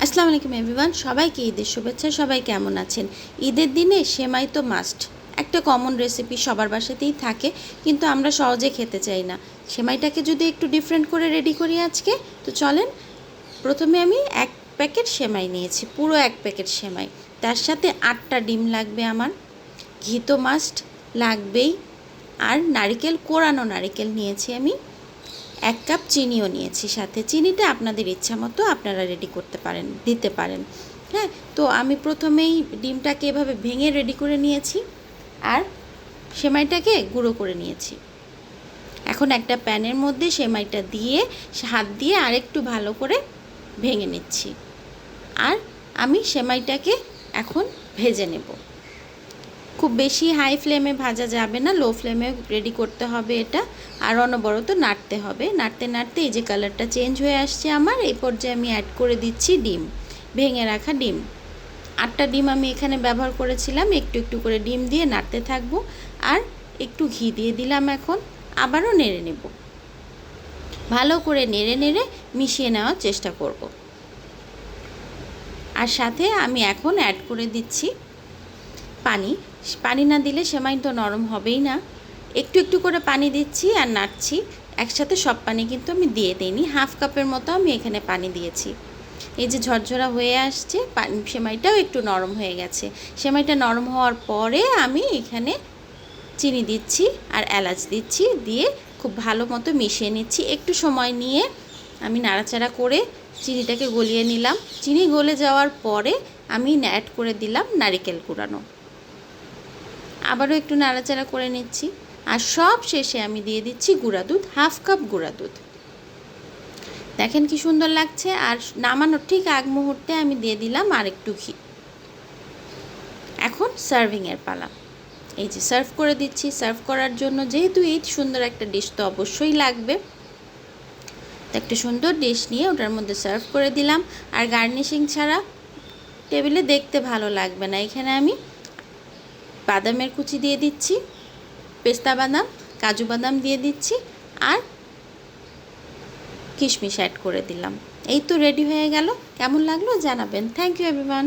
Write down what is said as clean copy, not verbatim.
আসসালামু আলাইকুম এভরিওয়ান, সবাইকে ঈদের শুভেচ্ছা। সবাই কেমন আছেন? ঈদের দিনে সেমাই তো মাস্ট, একটা কমন রেসিপি সবার বাসাতেই থাকে, কিন্তু আমরা সহজে খেতে চাই না। সেমাইটাকে যদি একটু ডিফারেন্ট করে রেডি করি আজকে, তো চলেন। প্রথমে আমি 1 প্যাকেট সেমাই নিয়েছি, পুরো 1 প্যাকেট সেমাই। তার সাথে 8টা ডিম লাগবে আমার, ঘি তো মাস্ট লাগবেই, আর নারিকেল, কোরানো নারিকেল নিয়েছি আমি। 1 কাপ চিনিও নিয়েছি সাথে। চিনিটা আপনাদের ইচ্ছা মতো আপনারা রেডি করতে পারেন, দিতে পারেন। হ্যাঁ, তো আমি প্রথমেই ডিমটাকে এভাবে ভেঙে রেডি করে নিয়েছি, আর সেমাইটাকে গুঁড়ো করে নিয়েছি। এখন একটা প্যানের মধ্যে সেমাইটা দিয়ে হাত দিয়ে আরেকটু ভালো করে ভেঙে নিচ্ছি, আর আমি সেমাইটাকে এখন ভেজে নেব। খুব বেশি হাই ফ্লেমে ভাজা যাবে না, লো ফ্লেমে রেডি করতে হবে এটা। আর অনবরত নাড়তে হবে, নাড়তে নাড়তে এই যে কালারটা চেঞ্জ হয়ে আসছে আমার, এই পর্যায়ে আমি অ্যাড করে দিচ্ছি ডিম, ভেঙে রাখা ডিম। 8টা ডিম আমি এখানে ব্যবহার করেছিলাম। একটু একটু করে ডিম দিয়ে নাড়তে থাকবো, আর একটু ঘি দিয়ে দিলাম। এখন আবারও নেড়ে নেব, ভালো করে নেড়ে নেড়ে মিশিয়ে নেওয়ার চেষ্টা করব। আর সাথে আমি এখন অ্যাড করে দিচ্ছি পানি। পানি না দিলে সেমাই তো নরম হবেই না। একটু একটু করে পানি দিচ্ছি আর নাড়ছি, একসাথে সব পানি কিন্তু আমি দিয়ে দিইনি। 1/2 কাপের মতো আমি এখানে পানি দিয়েছি। এই যে ঝরঝরা হয়ে আসছে, সেমাইটাও একটু নরম হয়ে গেছে। সেমাইটা নরম হওয়ার পরে আমি এখানে চিনি দিচ্ছি আর এলাচ দিচ্ছি, দিয়ে খুব ভালো মতো মিশিয়ে নিচ্ছি। একটু সময় নিয়ে আমি নাড়াচাড়া করে চিনিটাকে গলিয়ে নিলাম। চিনি গলে যাওয়ার পরে আমি অ্যাড করে দিলাম নারিকেল কুড়ানো, আবারও একটু নাড়াচাড়া করে নিচ্ছি। আর সব শেষে আমি দিয়ে দিচ্ছি গুঁড়া দুধ, 1/2 কাপ গুঁড়া দুধ। দেখেন কি সুন্দর লাগছে। আর নামানোর ঠিক আগ মুহূর্তে আমি দিয়ে দিলাম আর একটু ঘি। এখন সার্ভিংয়ের পালা। এই যে সার্ভ করে দিচ্ছি। সার্ভ করার জন্য যেহেতু এই সুন্দর একটা ডিশ তো অবশ্যই লাগবে, তো একটা সুন্দর ডিশ নিয়ে ওটার মধ্যে সার্ভ করে দিলাম। আর গার্নিশিং ছাড়া টেবিলে দেখতে ভালো লাগবে না। এখানে আমি বাদামের কুচি দিয়ে দিচ্ছি, পেস্তা বাদাম, কাজু বাদাম দিয়ে দিচ্ছি, আর কিশমিশ অ্যাড করে দিলাম। এই তো রেডি হয়ে গেল। কেমন লাগলো জানাবেন। Thank you everyone.